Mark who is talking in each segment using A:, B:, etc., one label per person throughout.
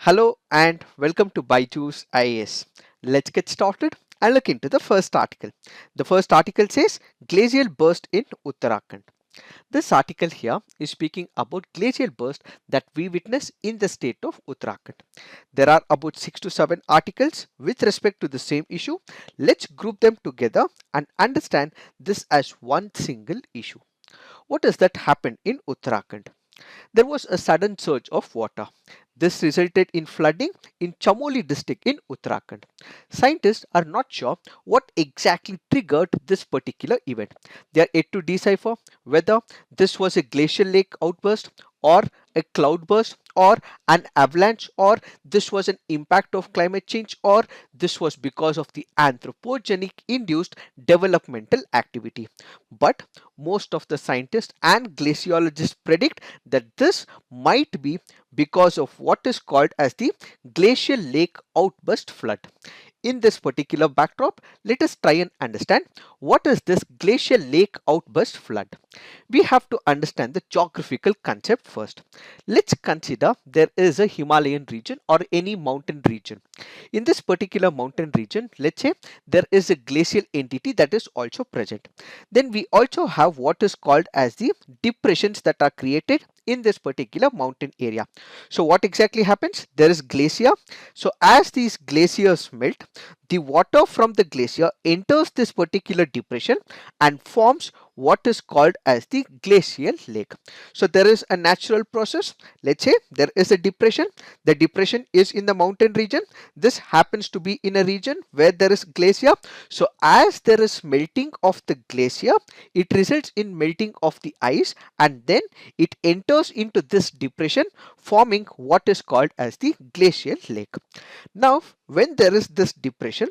A: Hello and welcome to BYJU'S IAS. Let's get started and look into the first article. The first article says glacial burst in Uttarakhand. This article here is speaking about glacial burst that we witness in the state of Uttarakhand. There are about 6 to 7 articles with respect to the same issue. Let's group them together and understand this as one single issue. What does that happen in Uttarakhand? There was a sudden surge of water. This resulted in flooding in Chamoli district in Uttarakhand. Scientists are not sure what exactly triggered this particular event. They are yet to decipher whether this was a glacial lake outburst or a cloudburst or an avalanche, or this was an impact of climate change, or this was because of the anthropogenic induced developmental activity. But most of the scientists and glaciologists predict that this might be because of what is called as the glacial lake outburst flood. In this particular backdrop, let us try and understand what is this glacial lake outburst flood. We have to understand the geographical concept first. Let's consider there is a Himalayan region or any mountain region. In this particular mountain region, let's say there is a glacial entity that is also present. Then we also have what is called as the depressions that are created in this particular mountain area. So what exactly happens? There is glacier. So as these glaciers melt, the water from the glacier enters this particular depression and forms what is called as the glacial lake. So there is a natural process. Let's say there is a depression. The depression is in the mountain region. This happens to be in a region where there is glacier. So as there is melting of the glacier, it results in melting of the ice, and then it enters into this depression, forming what is called as the glacial lake. Now when there is this depression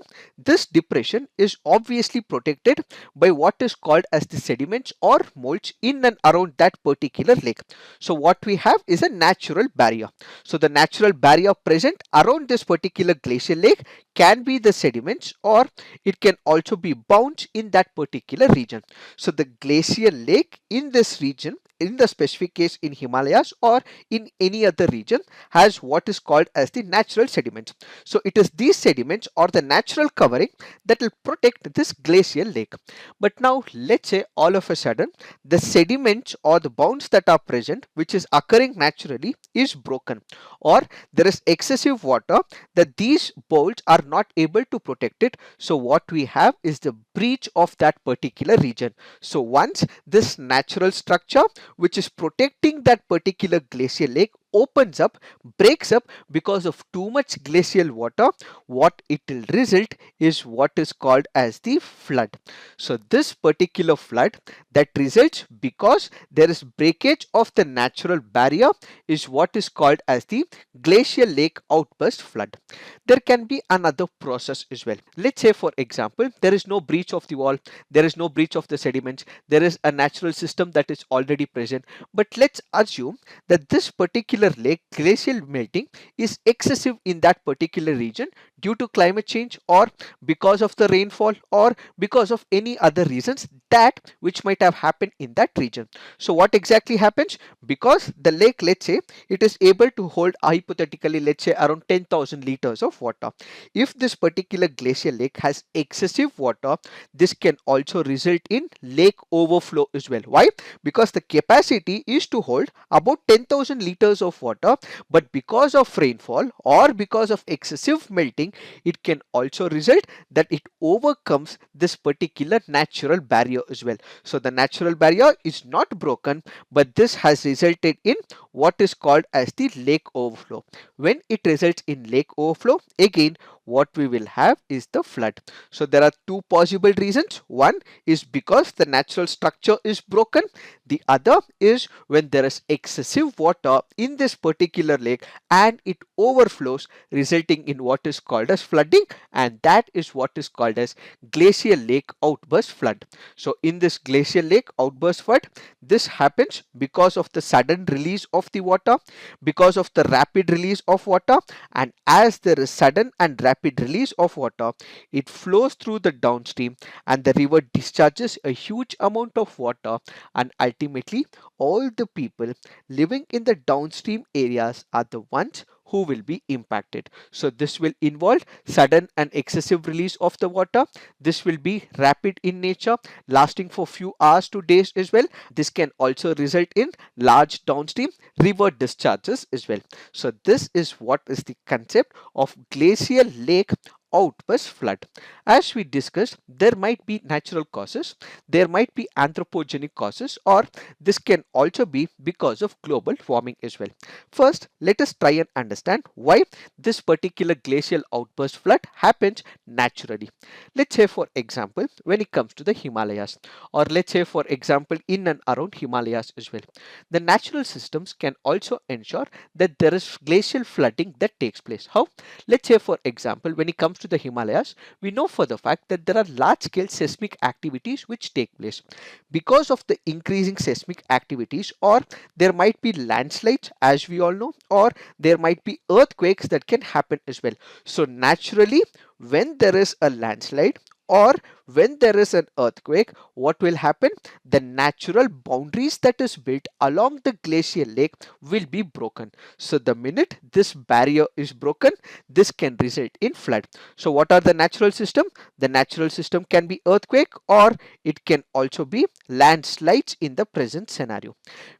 A: is obviously protected by what is called as the sediments or molds in and around that particular lake. So what we have is a natural barrier. So the natural barrier present around this particular glacial lake can be the sediments, or it can also be bounds in that particular region. So the glacial lake in this region, in the specific case in Himalayas or in any other region, has what is called as the natural sediments. So it is these sediments or the natural covering that will protect this glacial lake. But now let's say all of a sudden the sediments or the bounds that are present, which is occurring naturally, is broken, or there is excessive water that these bolts are not able to protect it. So what we have is the breach of that particular region. So once this natural structure which is protecting that particular glacial lake opens up, breaks up because of too much glacial water, what it will result is what is called as the flood. So this particular flood that results because there is breakage of the natural barrier is what is called as the glacial lake outburst flood. There can be another process as well. Let's say for example there is no breach of the wall, there is no breach of the sediments, there is a natural system that is already present, but let's assume that this particular lake glacial melting is excessive in that particular region due to climate change, or because of the rainfall, or because of any other reasons that which might have happened in that region. So what exactly happens? Because the lake, let's say it is able to hold hypothetically, let's say around 10,000 liters of water. If this particular glacial lake has excessive water, this can also result in lake overflow as well. Why? Because the capacity is to hold about 10,000 liters of water, but because of rainfall or because of excessive melting, it can also result that it overcomes this particular natural barrier as well. So the natural barrier is not broken, but this has resulted in what is called as the lake overflow. When it results in lake overflow, again what we will have is the flood. So there are two possible reasons. One is because the natural structure is broken. The other is when there is excessive water in this particular lake and it overflows, resulting in what is called as flooding, and that is what is called as glacial lake outburst flood. So in this glacial lake outburst flood, this happens because of the sudden release of the water, because of the rapid release of water, and as there is sudden and rapid release of water, it flows through the downstream and the river discharges a huge amount of water, and ultimately all the people living in the downstream areas are the ones who will be impacted. So this will involve sudden and excessive release of the water. This will be rapid in nature, lasting for few hours to days as well. This can also result in large downstream river discharges as well. So this is what is the concept of glacial lake outburst flood. As we discussed, there might be natural causes, there might be anthropogenic causes, or this can also be because of global warming as well. First, let us try and understand why this particular glacial outburst flood happens naturally. Let's say for example, when it comes to the Himalayas, or let's say for example in and around Himalayas as well, the natural systems can also ensure that there is glacial flooding that takes place. How? Let's say for example, when it comes to the Himalayas, we know for the fact that there are large scale seismic activities which take place. Because of the increasing seismic activities, or there might be landslides as we all know, or there might be earthquakes that can happen as well. So naturally, when there is a landslide or when there is an earthquake, what will happen? The natural boundaries that is built along the glacial lake will be broken. So the minute this barrier is broken, this can result in flood. So what are the natural system? The natural system can be earthquake, or it can also be landslides in the present scenario.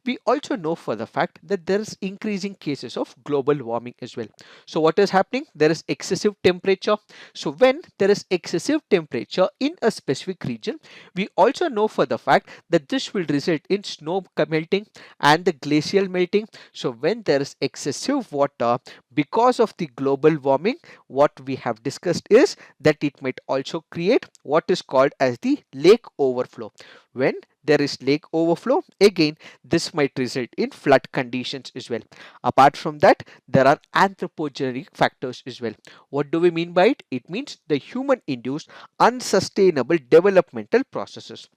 A: We also know for the fact that there is increasing cases of global warming as well. So what is happening? There is excessive temperature. So when there is excessive temperature in a specific region, we also know for the fact that this will result in snow melting and the glacial melting. So when there is excessive water because of the global warming, what we have discussed is that it might also create what is called as the lake overflow. When there is lake overflow, again this might result in flood conditions as well. Apart from that, there are anthropogenic factors as well. What do we mean by it? It means the human induced unsustainable developmental processes.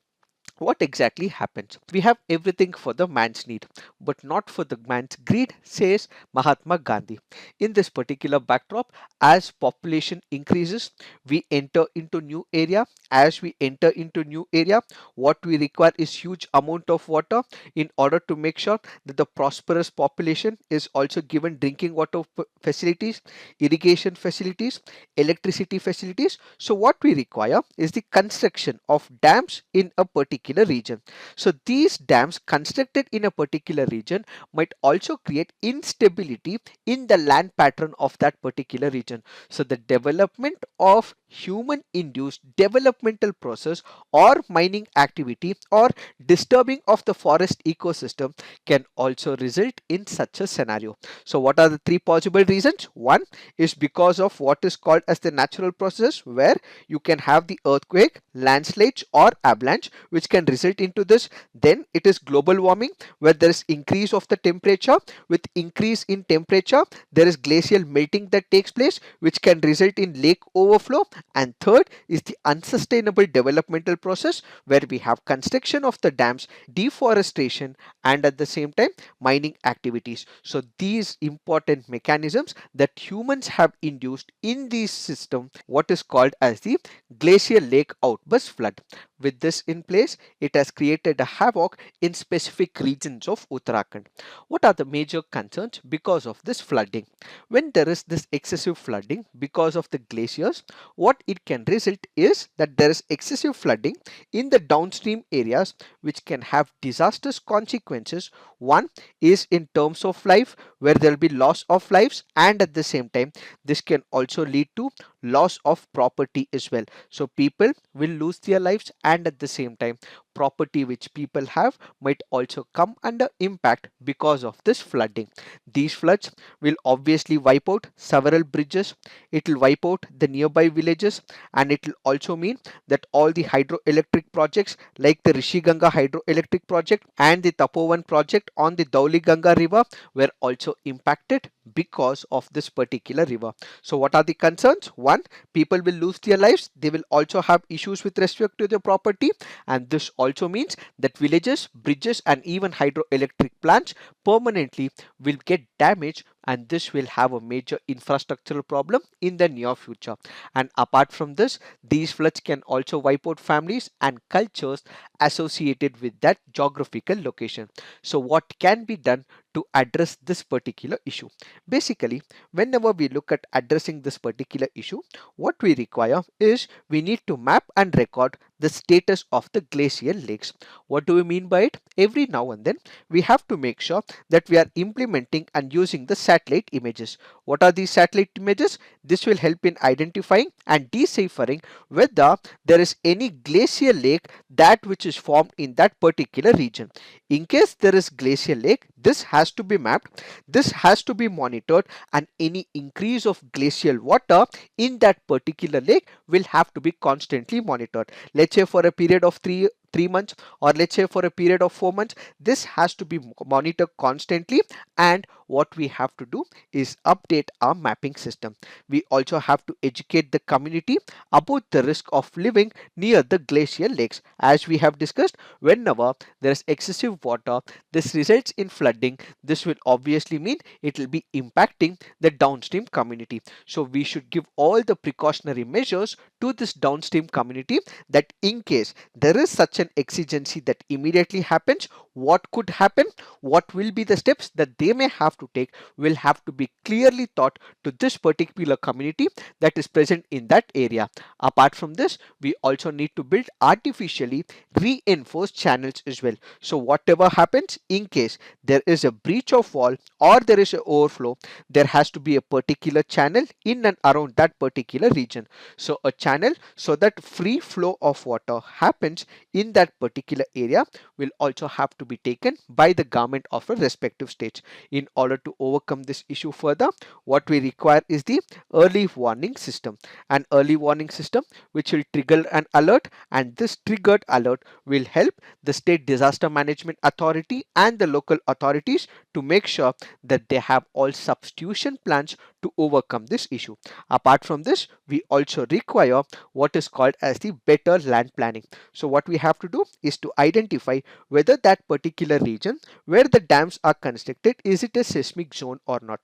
A: What exactly happens? We have everything for the man's need, but not for the man's greed, says Mahatma Gandhi. In this particular backdrop, as population increases, we enter into new area. As we enter into new area, what we require is huge amount of water in order to make sure that the prosperous population is also given drinking water facilities, irrigation facilities, electricity facilities. So what we require is the construction of dams in a particular region. So these dams constructed in a particular region might also create instability in the land pattern of that particular region. So the development of human induced developmental process or mining activity or disturbing of the forest ecosystem can also result in such a scenario. So what are the three possible reasons? One is because of what is called as the natural process, where you can have the earthquake, landslides or avalanche which can result into this. Then it is global warming, where there is increase of the temperature. With increase in temperature, there is glacial melting that takes place which can result in lake overflow. And third is the unsustainable developmental process, where we have construction of the dams, deforestation and at the same time mining activities. So these important mechanisms that humans have induced in this system, what is called as the glacial lake outburst flood. With this in place, it has created a havoc in specific regions of Uttarakhand. What are the major concerns because of this flooding? When there is this excessive flooding because of the glaciers, what it can result is that there is excessive flooding in the downstream areas which can have disastrous consequences. One is in terms of life, where there will be loss of lives, and at the same time this can also lead to loss of property as well. So people will lose their lives, and at the same time property which people have might also come under impact because of this flooding. These floods will obviously wipe out several bridges, it will wipe out the nearby villages, and it will also mean that all the hydroelectric projects like the Rishiganga hydroelectric project and the Tapovan project on the Dhauliganga river were also impacted because of this particular river. So what are the concerns? One, people will lose their lives, they will also have issues with respect to their property, and this also means that villages, bridges and even hydroelectric plants permanently will get damaged and this will have a major infrastructural problem in the near future. And apart from this, these floods can also wipe out families and cultures associated with that geographical location. So what can be done to address this particular issue? Basically, whenever we look at addressing this particular issue, what we require is we need to map and record the status of the glacial lakes. What do we mean by it? Every now and then we have to make sure that we are implementing and using the satellite images. What are these satellite images? This will help in identifying and deciphering whether there is any glacial lake that which is formed in that particular region. In case there is glacial lake, this has to be mapped, this has to be monitored, and any increase of glacial water in that particular lake will have to be constantly monitored. Let's say for a period of three months, or let's say for a period of 4 months, this has to be monitored constantly. And what we have to do is update our mapping system. We also have to educate the community about the risk of living near the glacial lakes. As we have discussed, whenever there is excessive water, this results in flooding. This will obviously mean it will be impacting the downstream community. So we should give all the precautionary measures to this downstream community, that in case there is such an exigency that immediately happens, what could happen, what will be the steps that they may have to take, will have to be clearly taught to this particular community that is present in that area. Apart from this, we also need to build artificially reinforced channels as well. So whatever happens, in case there is a breach of wall or there is an overflow, there has to be a particular channel in and around that particular region. So a channel so that free flow of water happens in that particular area will also have to be taken by the government of a respective state. In order to overcome this issue further, what we require is the early warning system. An early warning system which will trigger an alert, and this triggered alert will help the state disaster management authority and the local authorities to make sure that they have all substitution plans to overcome this issue. Apart from this, we also require what is called as the better land planning. So what we have to do is to identify whether that particular region where the dams are constructed, is it a seismic zone or not.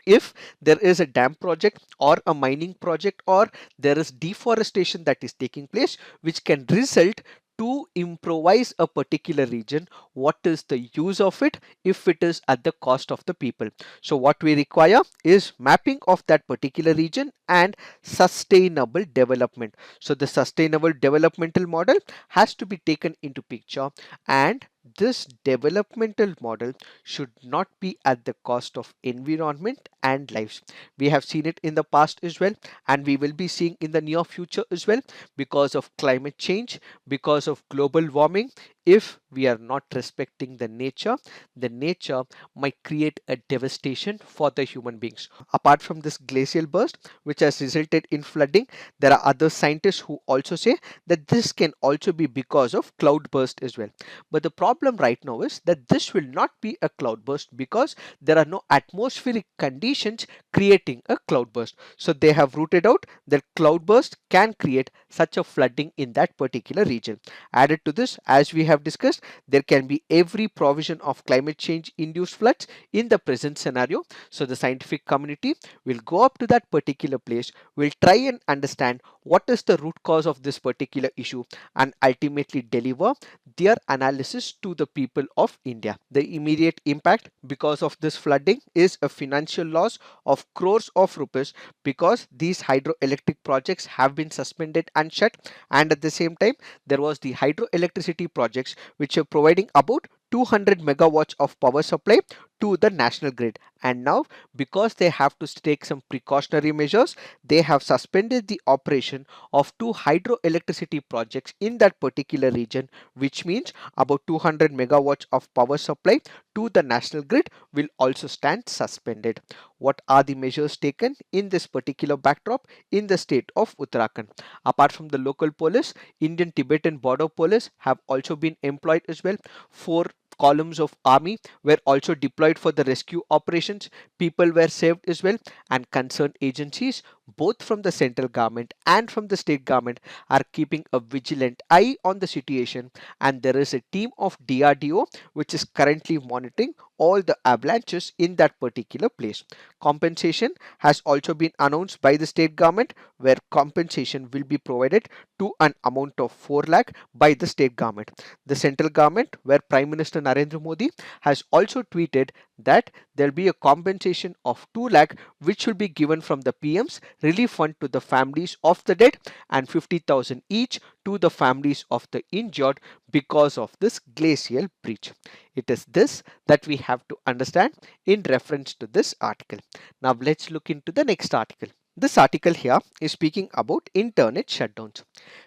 A: If there is a dam project or a mining project, or there is deforestation that is taking place which can result to improvise a particular region, what is the use of it if it is at the cost of the people? So what we require is mapping of that particular region and sustainable development. So the sustainable developmental model has to be taken into picture, and this developmental model should not be at the cost of environment and lives. We have seen it in the past as well, and we will be seeing in the near future as well. Because of climate change, because of global warming, if we are not respecting the nature might create a devastation for the human beings. Apart from this glacial burst which has resulted in flooding, there are other scientists who also say that this can also be because of cloud burst as well. But the problem right now is that this will not be a cloudburst, because there are no atmospheric conditions creating a cloudburst. So they have rooted out that cloudburst can create such a flooding in that particular region. Added to this, as we have discussed, there can be every provision of climate change induced floods in the present scenario. So the scientific community will go up to that particular place, will try and understand what is the root cause of this particular issue, and ultimately deliver their analysis to the people of India. The immediate impact because of this flooding is a financial loss of crores of rupees, because these hydroelectric projects have been suspended and shut, and at the same time there was the hydroelectricity projects which are providing about 200 megawatts of power supply to the national grid, and now because they have to take some precautionary measures, they have suspended the operation of two hydroelectricity projects in that particular region, which means about 200 megawatts of power supply to the national grid will also stand suspended. What are the measures taken in this particular backdrop in the state of Uttarakhand? Apart from the local police, Indian Tibetan border police have also been employed as well. Four columns of army were also deployed for the rescue operations. People were saved as well, and concerned agencies both from the central government and from the state government, are keeping a vigilant eye on the situation, and there is a team of DRDO which is currently monitoring all the avalanches in that particular place. Compensation has also been announced by the state government, where compensation will be provided to an amount of 4 lakh by the state government. The central government, where Prime Minister Narendra Modi has also tweeted that there will be a compensation of 2 lakh which will be given from the PM's relief fund to the families of the dead, and 50,000 each to the families of the injured because of this glacial breach. It is this that we have to understand in reference to this article. Now let's look into the next article. This article here is speaking about internet shutdowns.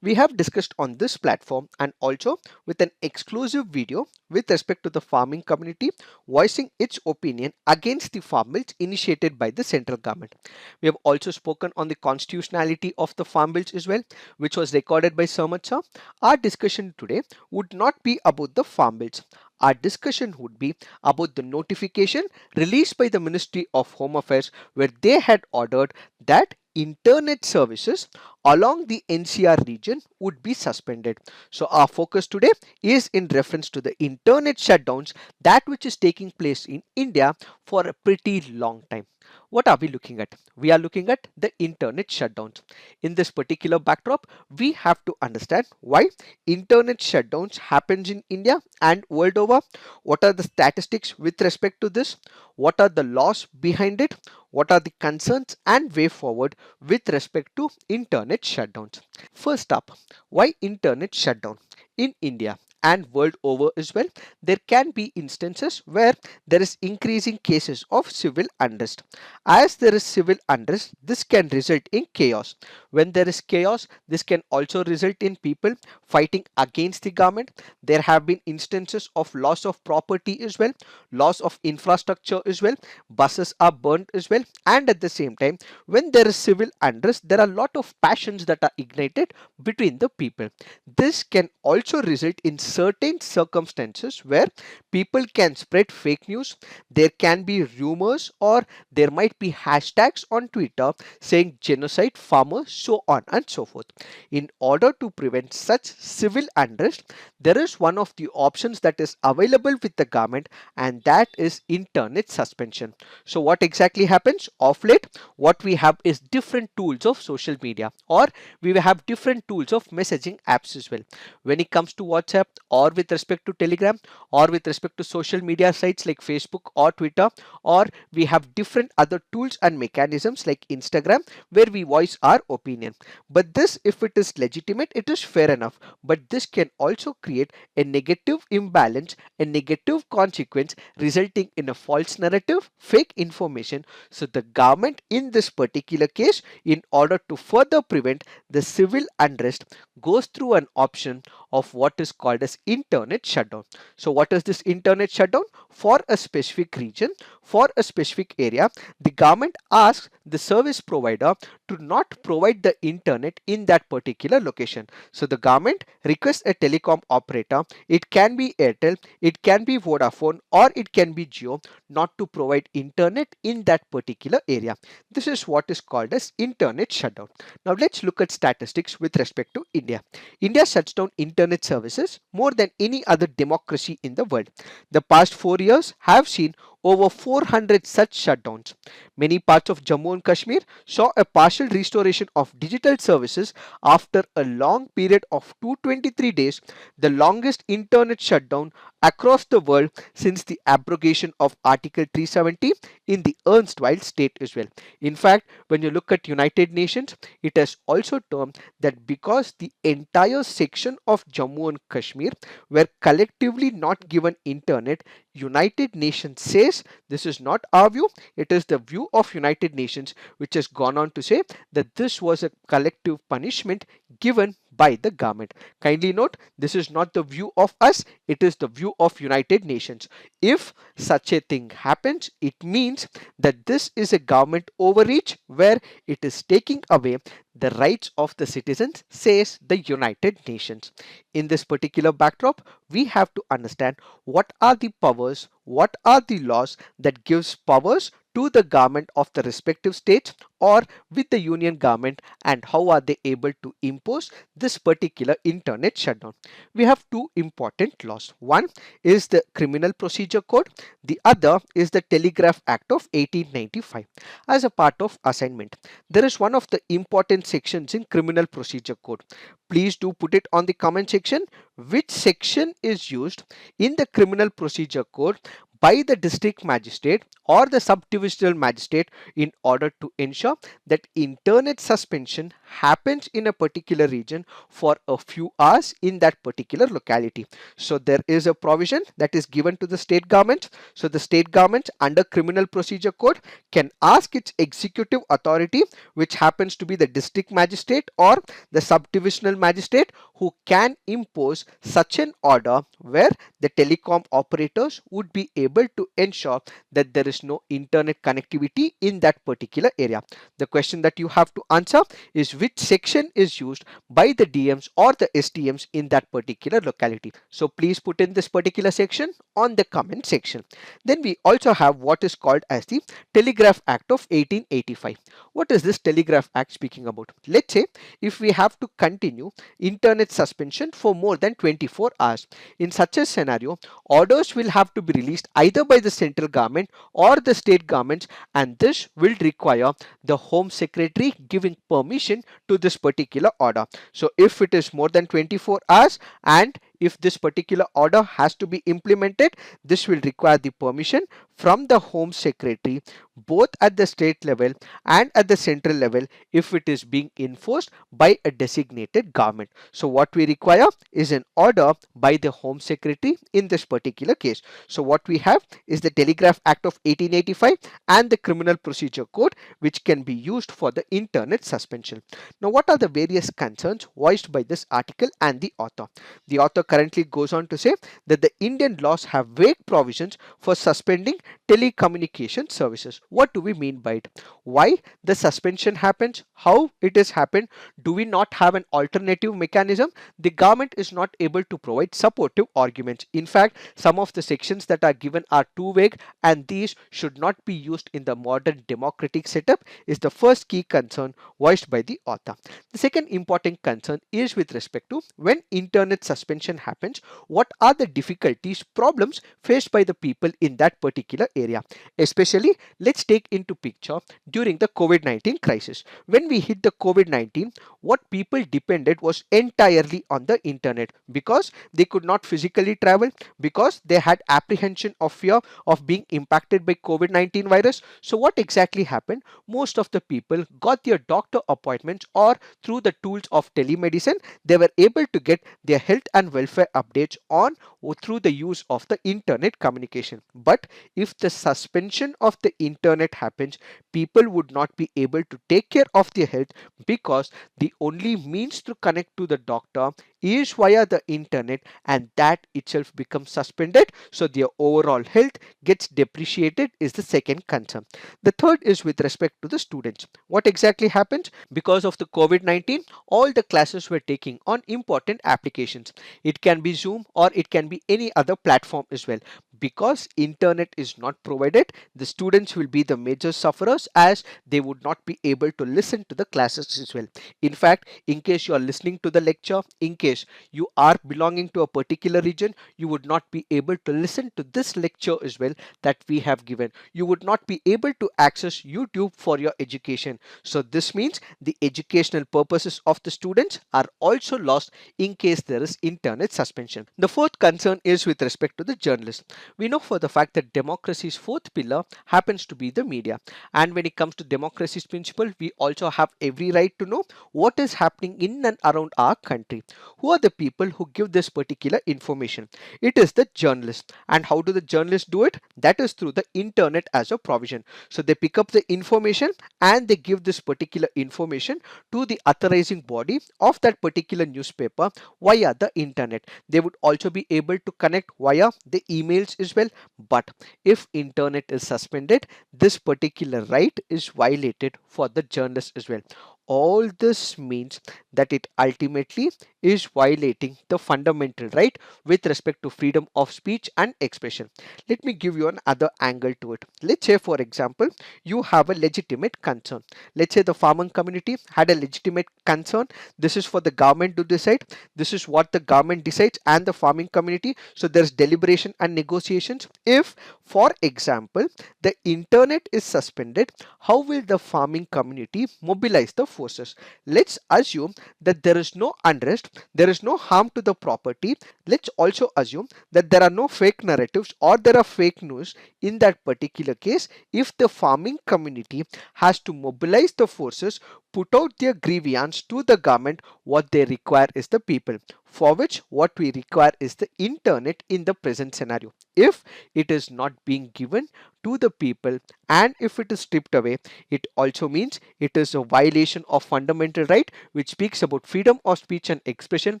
A: We have discussed on this platform and also with an exclusive video with respect to the farming community voicing its opinion against the farm bills initiated by the central government. We have also spoken on the constitutionality of the farm bills as well, which was recorded by Samat Shah. Our discussion today would not be about the farm bills. Our discussion would be about the notification released by the Ministry of Home Affairs, where they had ordered that internet services along the NCR region would be suspended. So our focus today is in reference to the internet shutdowns, that which is taking place in India for a pretty long time. What are we looking at? We are looking at the internet shutdowns. In this particular backdrop, we have to understand why internet shutdowns happens in India and world over. What are the statistics with respect to this? What are the laws behind it? What are the concerns and way forward with respect to internet shutdowns? First up, why internet shutdown? In India and world over as well, there can be instances where there is increasing cases of civil unrest. As there is civil unrest, this can result in chaos. When there is chaos, this can also result in people fighting against the government. There have been instances of loss of property as well, loss of infrastructure as well, buses are burnt as well, and at the same time, when there is civil unrest, there are a lot of passions that are ignited between the people. This can also result in certain circumstances where people can spread fake news. There can be rumors, or there might be hashtags on Twitter saying genocide farmers, so on and so forth. In order to prevent such civil unrest, there is one of the options that is available with the government, and that is internet suspension. So what exactly happens? Of late, what we have is different tools of social media, or we will have different tools of messaging apps as well. When it comes to WhatsApp, or with respect to Telegram, or with respect to social media sites like Facebook or Twitter, or we have different other tools and mechanisms like Instagram, where we voice our opinion. But this, if it is legitimate, it is fair enough. But this can also create a negative imbalance, a negative consequence, resulting in a false narrative, fake information. So the government in this particular case, in order to further prevent the civil unrest, goes through an option of what is called as internet shutdown. So what is this internet shutdown? For a specific region, for a specific area, the government asks the service provider to not provide the internet in that particular location. So the government requests a telecom operator, it can be Airtel, it can be Vodafone, or it can be Jio, not to provide internet in that particular area. This is what is called as internet shutdown. Now let's look at statistics with respect to India. India shuts down internet services more than any other democracy in the world. The past 4 years have seen over 400 such shutdowns. Many parts of Jammu and Kashmir saw a partial restoration of digital services after a long period of 223 days, the longest internet shutdown across the world since the abrogation of Article 370 in the erstwhile state as well. In fact, when you look at United Nations, it has also termed that because the entire section of Jammu and Kashmir were collectively not given internet, United Nations says this is not our view, it is the view of United Nations, which has gone on to say that this was a collective punishment given by the government. Kindly note, this is not the view of us, it is the view of United Nations. If such a thing happens, it means that this is a government overreach where it is taking away the rights of the citizens, says the United Nations. In this particular backdrop, we have to understand what are the powers, what are the laws that gives powers to the government of the respective states or with the union government, and how are they able to impose this particular internet shutdown. We have two important laws. One is the Criminal Procedure Code, the other is the Telegraph Act of 1895. As a part of assignment, there is one of the important sections in Criminal Procedure Code. Please do put it on the comment section. Which section is used in the Criminal Procedure Code by the district magistrate or the subdivisional magistrate in order to ensure that internet suspension happens in a particular region for a few hours in that particular locality. So there is a provision that is given to the state government. So the state government under Criminal Procedure Code can ask its executive authority, which happens to be the district magistrate or the subdivisional magistrate, who can impose such an order where the telecom operators would be able to ensure that there is no internet connectivity in that particular area. The question that you have to answer is which section is used by the DMs or the STMs in that particular locality. So please put in this particular section on the comment section. Then we also have what is called as the Telegraph Act of 1885. What is this Telegraph Act speaking about? Let's say if we have to continue internet suspension for more than 24 hours. In such a scenario, orders will have to be released either by the central government or the state governments, and this will require the Home Secretary giving permission to this particular order. So if it is more than 24 hours and if this particular order has to be implemented, this will require the permission from the Home Secretary both at the state level and at the central level if it is being enforced by a designated government. So what we require is an order by the Home Secretary in this particular case. So what we have is the Telegraph Act of 1885 and the Criminal Procedure Code, which can be used for the internet suspension. Now what are the various concerns voiced by this article and the author? The author currently goes on to say that the Indian laws have vague provisions for suspending telecommunication services. What do we mean by it? Why the suspension happens? How it has happened? Do we not have an alternative mechanism? The government is not able to provide supportive arguments. In fact, some of the sections that are given are too vague, and these should not be used in the modern democratic setup is the first key concern voiced by the author. The second important concern is with respect to when internet suspension happens, what are the difficulties, problems faced by the people in that particular area. Especially, let's take into picture during the COVID-19 crisis. When we hit the COVID-19, what people depended was entirely on the internet because they could not physically travel, because they had apprehension of fear of being impacted by COVID-19 virus. So what exactly happened? Most of the people got their doctor appointments, or through the tools of telemedicine, they were able to get their health and welfare updates on or through the use of the internet communication. But if the suspension of the internet happens, people would not be able to take care of their health because the only means to connect to the doctor is via the internet, and that itself becomes suspended. So their overall health gets depreciated is the second concern. The third is with respect to the students. What exactly happens? Because of the COVID-19, all the classes were taking on important applications. It can be Zoom or it can be any other platform as well. Because internet is not provided, the students will be the major sufferers as they would not be able to listen to the classes as well. In fact, in case you are listening to the lecture, in case you are belonging to a particular region, you would not be able to listen to this lecture as well that we have given. You would not be able to access YouTube for your education. So this means the educational purposes of the students are also lost in case there is internet suspension. The fourth concern is with respect to the journalists. We know for the fact that democracy's fourth pillar happens to be the media. And when it comes to democracy's principle, we also have every right to know what is happening in and around our country. Who are the people who give this particular information? It is the journalists. And how do the journalists do it? That is through the internet as a provision. So they pick up the information and they give this particular information to the authorizing body of that particular newspaper via the internet. They would also be able to connect via the emails as well. But if internet is suspended, this particular right is violated for the journalist as well. All this means that it ultimately is violating the fundamental right with respect to freedom of speech and expression. Let me give you another angle to it. Let's say, for example, you have a legitimate concern. Let's say the farming community had a legitimate concern. This is for the government to decide. This is what the government decides and the farming community. So there's deliberation and negotiations. If, for example, the internet is suspended, how will the farming community mobilize the forces? Let's assume that there is no unrest, there is no harm to the property. Let's also assume that there are no fake narratives or there are fake news. In that particular case, if the farming community has to mobilize the forces, put out their grievance to the government, what they require is the people, for which what we require is the internet in the present scenario. If it is not being given to the people and if it is stripped away, it also means it is a violation of fundamental right, which speaks about freedom of speech and expression,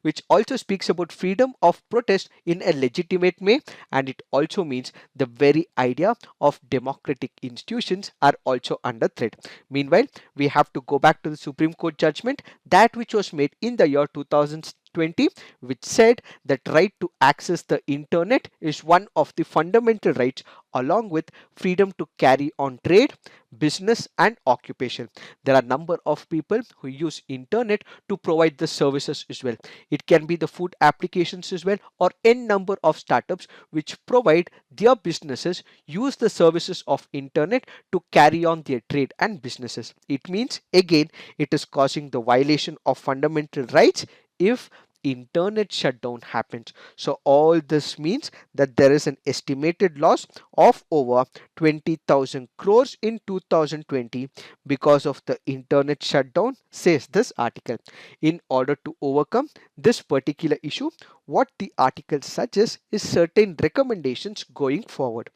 A: which also speaks about freedom of protest in a legitimate way, and it also means the very idea of democratic institutions are also under threat. Meanwhile, we have to go back to the Supreme Court judgment, that which was made in the year 2020, which said that right to access the internet is one of the fundamental rights along with freedom to carry on trade, business and occupation. There are a number of people who use internet to provide the services as well. It can be the food applications as well, or n number of startups which provide their businesses use the services of internet to carry on their trade and businesses. It means again it is causing the violation of fundamental rights if internet shutdown happens. So all this means that there is an estimated loss of over 20,000 crores in 2020 because of the internet shutdown, says this article. In order to overcome this particular issue, what the article suggests is certain recommendations going forward.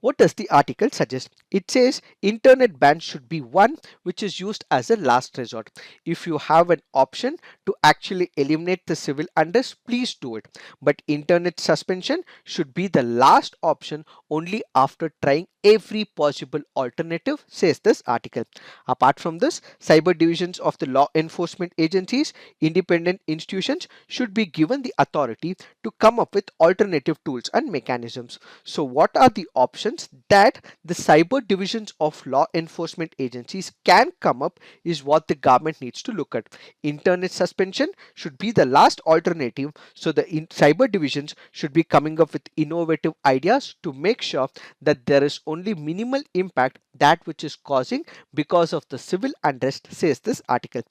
A: What does the article suggest? It says internet ban should be one which is used as a last resort. If you have an option to actually eliminate the civil unrest, please do it. But internet suspension should be the last option only after trying every possible alternative, says this article. Apart from this, cyber divisions of the law enforcement agencies, independent institutions should be given the authority to come up with alternative tools and mechanisms. So what are the options that the cyber divisions of law enforcement agencies can come up is what the government needs to look at. Internet suspension should be the last alternative, so the cyber divisions should be coming up with innovative ideas to make sure that there is only minimal impact that which is causing because of the civil unrest, says this article.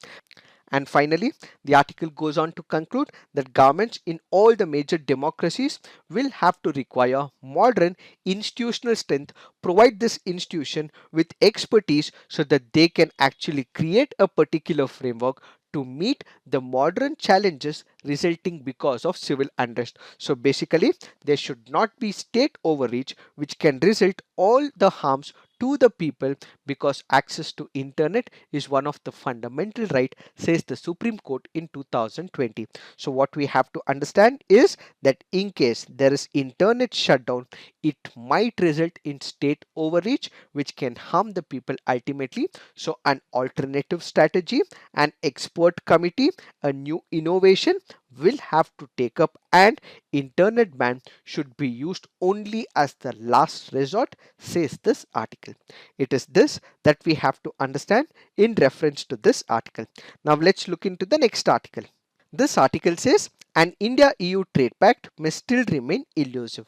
A: And finally, the article goes on to conclude that governments in all the major democracies will have to require modern institutional strength, provide this institution with expertise so that they can actually create a particular framework to meet the modern challenges resulting because of civil unrest. So basically, there should not be state overreach which can result all the harms to the people, because access to internet is one of the fundamental right, says the Supreme Court in 2020. So what we have to understand is that in case there is internet shutdown, it might result in state overreach which can harm the people ultimately. So an alternative strategy, an expert committee, a new innovation will have to take up, and internet ban should be used only as the last resort, says this article. It is this that we have to understand in reference to this article. Now let's look into the next article. This article says an India EU trade pact may still remain elusive.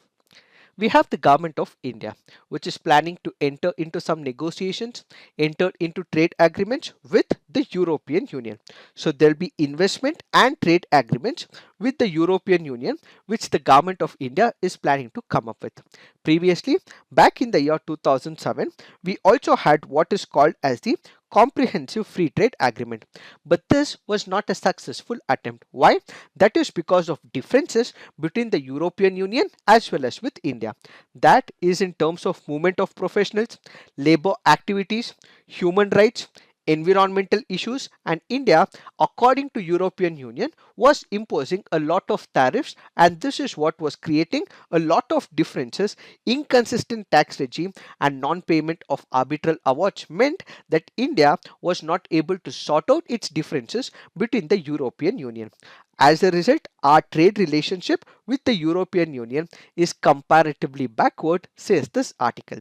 A: We have the government of India, which is planning to enter into some negotiations, enter into trade agreements with the European Union. So there'll be investment and trade agreements with the European Union, which the government of India is planning to come up with. Previously, back in the year 2007, we also had what is called as the Comprehensive Free Trade Agreement. But this was not a successful attempt. Why? That is because of differences between the European Union as well as with India. That is in terms of movement of professionals, labor activities, human rights, environmental issues, and India, according to European Union, was imposing a lot of tariffs, and this is what was creating a lot of differences. Inconsistent tax regime and non-payment of arbitral awards meant that India was not able to sort out its differences between the European Union. As a result, our trade relationship with the European Union is comparatively backward, says this article.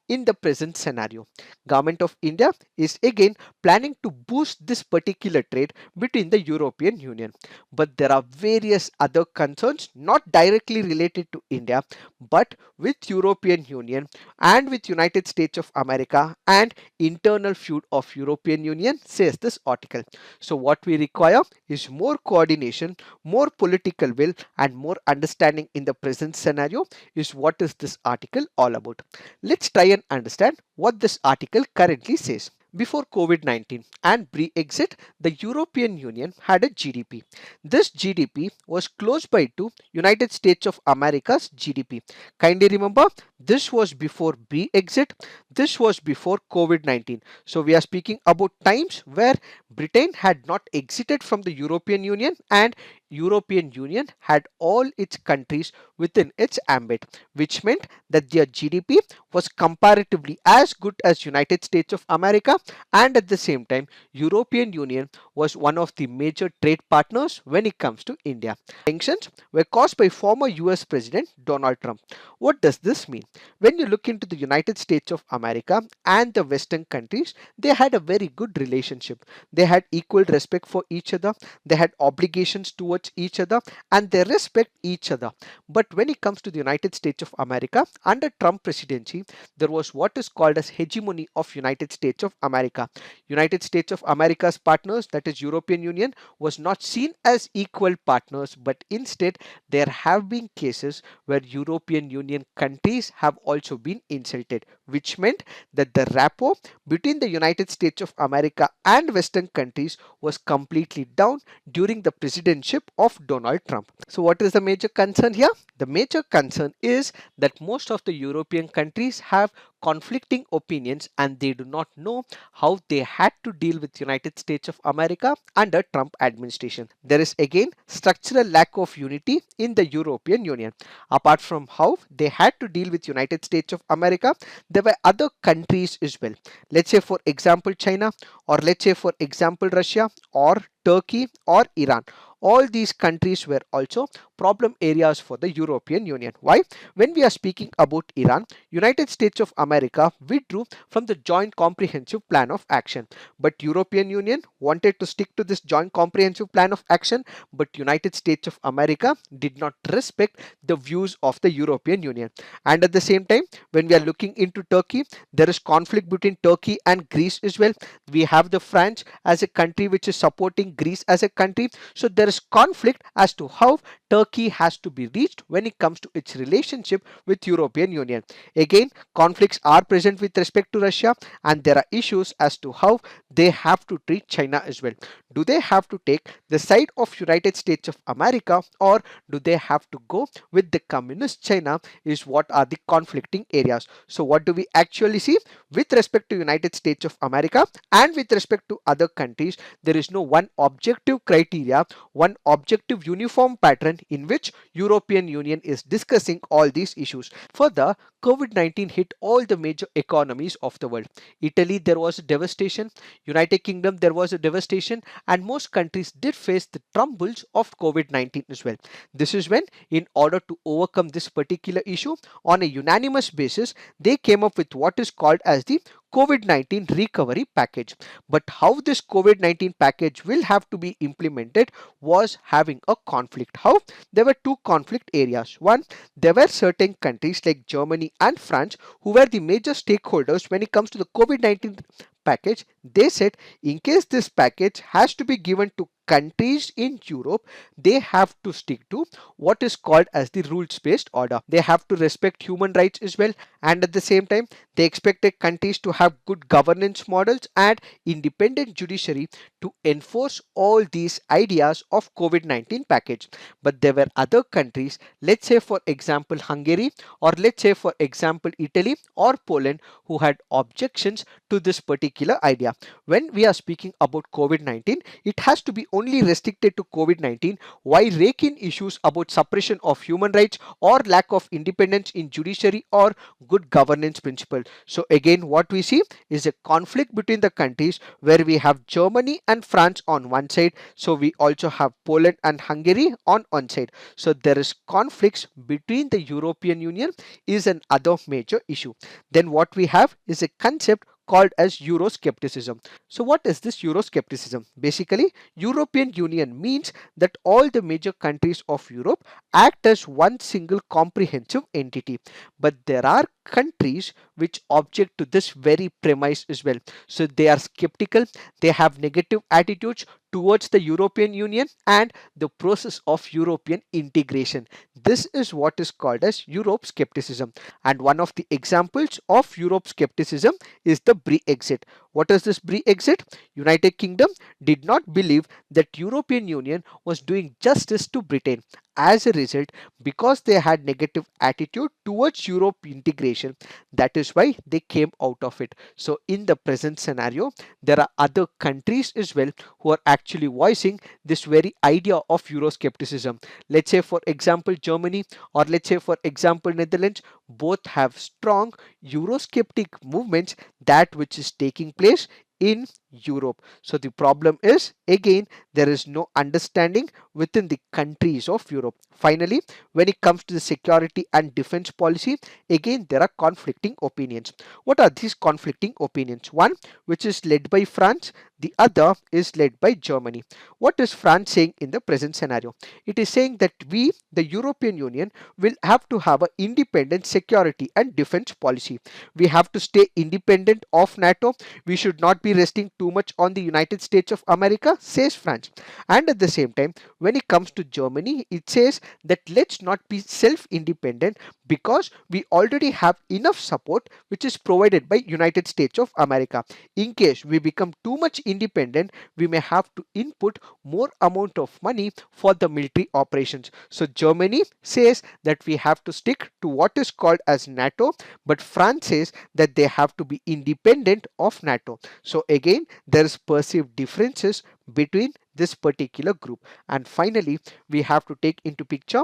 A: In the present scenario, Government of India is again planning to boost this particular trade between the European Union. But there are various other concerns not directly related to India, but with European Union and with United States of America and internal feud of European Union, says this article. So what we require is more coordination, more political will, and more understanding in the present scenario is what is this article all about. Let's try and understand what this article currently says. Before COVID-19 and pre-exit, the European Union had a GDP. This GDP was close by to United States of America's GDP. Kindly remember, this was before pre-exit, this was before COVID-19. So we are speaking about times where Britain had not exited from the European Union and European Union had all its countries within its ambit, which meant that their GDP was comparatively as good as United States of America, and at the same time European Union was one of the major trade partners when it comes to India. Tensions were caused by former US President Donald Trump. What does this mean? When you look into the United States of America and the Western countries, they had a very good relationship. They had equal respect for each other, they had obligations towards each other, and they respect each other. But when it comes to the United States of America, under Trump presidency, there was what is called as hegemony of United States of America. United States of America's partners, that is European Union, was not seen as equal partners, but instead there have been cases where European Union countries have also been insulted, which meant that the rapport between the United States of America and Western countries was completely down during the presidency of Donald Trump. So what is the major concern here? The major concern is that most of the European countries have conflicting opinions and they do not know how they had to deal with United States of America under Trump administration. There is again structural lack of unity in the European Union. Apart from how they had to deal with United States of America, there were other countries as well. Let's say for example China, or let's say for example Russia, or Turkey, or Iran. All these countries were also problem areas for the European Union. Why? When we are speaking about Iran, United States of America withdrew from the Joint Comprehensive Plan of Action. But European Union wanted to stick to this Joint Comprehensive Plan of Action, but United States of America did not respect the views of the European Union. And at the same time, when we are looking into Turkey, there is conflict between Turkey and Greece as well. We have the France as a country which is supporting Greece as a country. So there is conflict as to how Turkey has to be reached when it comes to its relationship with European Union. Again, conflicts are present with respect to Russia, and there are issues as to how they have to treat China as well. Do they have to take the side of United States of America, or do they have to go with the communist China, is what are the conflicting areas. So what do we actually see with respect to United States of America and with respect to other countries? There is no one objective criteria, one objective uniform pattern in which European Union is discussing all these issues. Further, COVID-19 hit all the major economies of the world. Italy, there was a devastation. United Kingdom, there was a devastation, and most countries did face the troubles of COVID-19 as well. This is when, in order to overcome this particular issue on a unanimous basis, they came up with what is called as the COVID-19 recovery package. But how this COVID-19 package will have to be implemented was having a conflict. How? There were two conflict areas. One, there were certain countries like Germany and France who were the major stakeholders when it comes to the COVID-19 package. They said in case this package has to be given to countries in Europe, they have to stick to what is called as the rules based order. They have to respect human rights as well, and at the same time they expected countries to have good governance models and independent judiciary to enforce all these ideas of COVID-19 package. But there were other countries, let's say for example Hungary, or let's say for example Italy or Poland, who had objections to this particular idea. When we are speaking about COVID-19, it has to be only restricted to COVID-19. Why rake in issues about suppression of human rights or lack of independence in judiciary or good governance principle? So again, what we see is a conflict between the countries where we have Germany and France on one side. So we also have Poland and Hungary on one side. So there is conflicts between the European Union is another major issue. Then what we have is a concept called as Euroscepticism. So what is this Euroscepticism? Basically, European Union means that all the major countries of Europe act as one single comprehensive entity. But there are countries which object to this very premise as well. So they are skeptical, they have negative attitudes towards the European Union and the process of European integration. This is what is called as Europe skepticism. And one of the examples of Europe skepticism is the Brexit. What is this Brexit? United Kingdom did not believe that European Union was doing justice to Britain. As a result, because they had negative attitude towards Europe integration, that is why they came out of it. So in the present scenario, there are other countries as well who are actually voicing this very idea of Euroscepticism. Let's say for example Germany, or let's say for example Netherlands, both have strong Eurosceptic movements that which is taking place in Europe. So the problem is again there is no understanding within the countries of Europe. Finally, when it comes to the security and defense policy, again there are conflicting opinions. What are these conflicting opinions? One which is led by France, the other is led by Germany. What is France saying in the present scenario? It is saying that we, the European Union, will have to have an independent security and defense policy. We have to stay independent of NATO. We should not be resting too much on the United States of America, says France. And at the same time, when it comes to Germany, it says that let's not be self-independent because we already have enough support which is provided by United States of America. In case we become too much independent, we may have to input more amount of money for the military operations. So Germany says that we have to stick to what is called as NATO, but France says that they have to be independent of NATO. So again, there is perceived differences between this particular group. And finally, we have to take into picture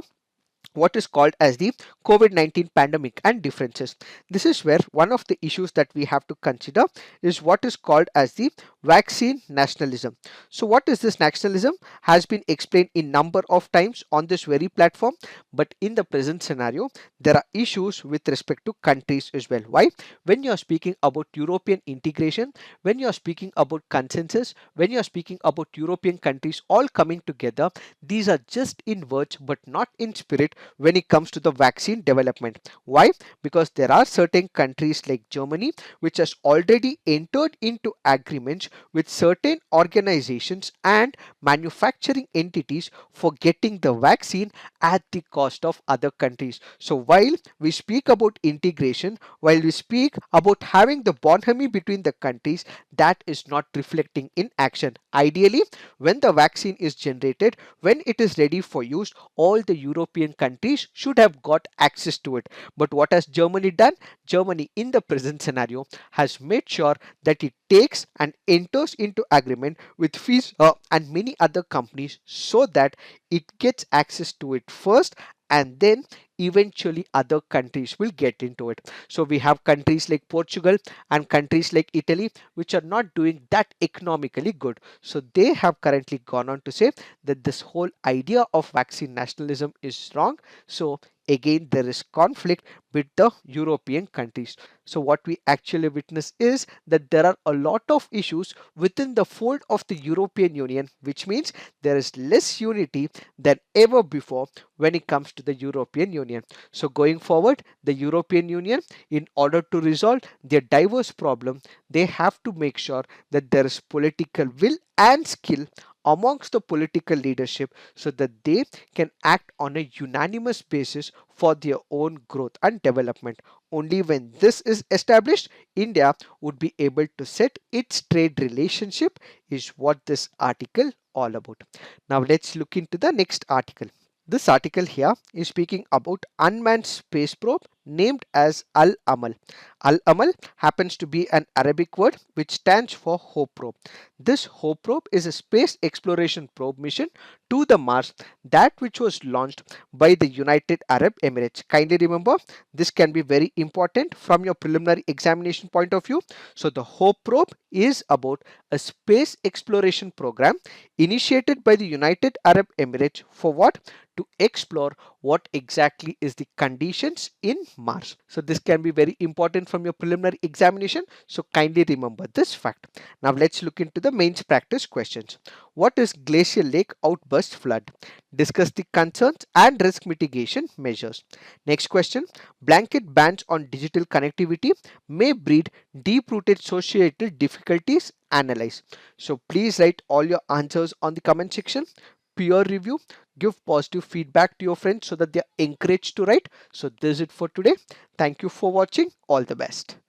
A: what is called as the COVID-19 pandemic and differences. This is where one of the issues that we have to consider is what is called as the vaccine nationalism. So what is this nationalism has been explained in number of times on this very platform, but in the present scenario there are issues with respect to countries as well. Why? When you are speaking about European integration, when you are speaking about consensus, when you are speaking about European countries all coming together, these are just in words but not in spirit when it comes to the vaccine development. Why? Because there are certain countries like Germany which has already entered into agreements with certain organizations and manufacturing entities for getting the vaccine at the cost of other countries. So while we speak about integration, while we speak about having the bonhomie between the countries, that is not reflecting in action. Ideally, when the vaccine is generated, when it is ready for use, all the European countries should have got access to it. But what has Germany done? Germany in the present scenario has made sure that it takes and enters into agreement with Pfizer and many other companies so that it gets access to it first, and then eventually other countries will get into it. So we have countries like Portugal and countries like Italy which are not doing that economically good. So they have currently gone on to say that this whole idea of vaccine nationalism is wrong. So again there is conflict with the European countries. So what we actually witness is that there are a lot of issues within the fold of the European Union, which means there is less unity than ever before when it comes to the European Union. So going forward, the European Union, in order to resolve their diverse problem, they have to make sure that there is political will and skill amongst the political leadership so that they can act on a unanimous basis for their own growth and development. only when this is established, India would be able to set its trade relationship, is what this article all about. Now let's look into the next article. This article here is speaking about unmanned space probe named as Al-Amal. Al-Amal happens to be an Arabic word which stands for Hope Probe. This Hope Probe is a space exploration probe mission to the Mars, that which was launched by the United Arab Emirates. Kindly remember, this can be very important from your preliminary examination point of view. So the Hope Probe is about a space exploration program initiated by the United Arab Emirates for what? To explore what exactly is the conditions in Mars. So this can be very important from your preliminary examination. So kindly remember this fact. Now let's look into the mains practice questions. What is glacial lake outburst flood? Discuss the concerns and risk mitigation measures. Next question. Blanket bans on digital connectivity may breed deep-rooted societal difficulties. Analyze. So please write all your answers on the comment section. Peer review, give positive feedback to your friends so that they are encouraged to write. So this is it for today. Thank you for watching. All the best.